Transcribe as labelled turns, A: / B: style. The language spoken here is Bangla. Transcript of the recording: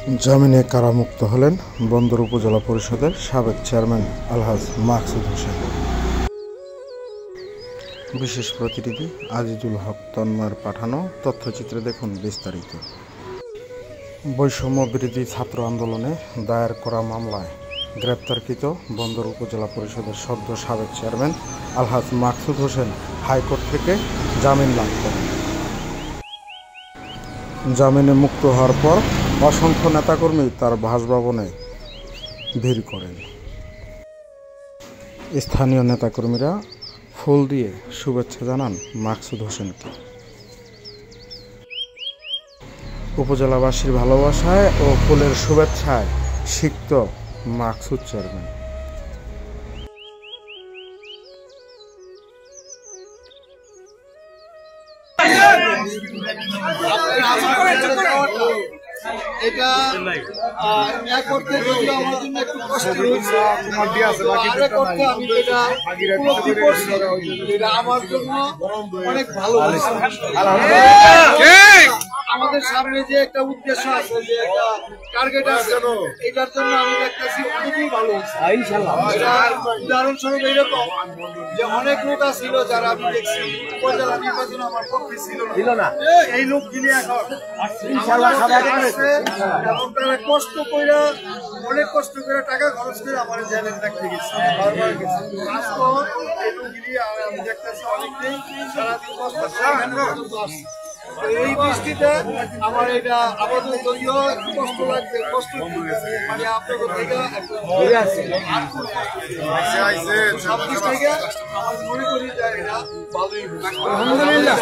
A: জামিনে কারামুক্ত হলেন বন্দর উপজেলা পরিষদের সাবেক চেয়ারম্যান আলহাজ মাকসুদ হোসেন। বিশেষ প্রতিনিধি আজিজুল হক তন্ময়ের পাঠানো তথ্যচিত্রে দেখুন বিস্তারিত। বৈষম্য বিরোধী ছাত্র আন্দোলনে দায়ের করা মামলায় গ্রেপ্তারকৃত বন্দর উপজেলা পরিষদের সদ্য সাবেক চেয়ারম্যান আলহাজ মাকসুদ হোসেন হাইকোর্ট থেকে জামিন লাভ করেন। জামিনে মুক্ত হওয়ার পর অসংখ্য নেতাকর্মী তার বাসভবনে ভিড় করেন। স্থানীয় নেতাকর্মীরা ফুল দিয়ে শুভেচ্ছা জানান মাকসুদ হোসেনকে। উপজেলাবাসীর ভালোবাসায় ও ফুলের শুভেচ্ছায় সিক্ত মাকসুদ চেয়ারম্যান।
B: এটা করতে আমার জন্য একটু কষ্ট হয়েছে, আমি এটা আমার জন্য অনেক ভালো হয়েছে। আমাদের সামনে যে একটা উদ্দেশ্য আছে, যে একটা টার্গেট আছে, এটার জন্য আমি দেখতেছি অনেকেই ভালো হয়েছে। উদাহরণস্বরূপ এইরকম যে অনেক লোক ছিল যারা আমি দেখছি উপজেলা নির্বাচন আমার পক্ষে ছিল না, এই লোকগুলি এখন এবং তারা কষ্ট করে অনেক কষ্ট করে টাকা খরচ করে আমার জেলে রাখতে গেছে, বারবার গেছে। এই লোকগুলি আমি দেখতেছি অনেকটাই সারাদিন কষ্ট আসছে। এই বৃষ্টিতে আমার এটা আপাতত কষ্ট লাগছে, কষ্ট মানে আপনাদের থেকে 26 থেকে আমার মনে করি যে এটা ভালোই, আলহামদুলিল্লাহ।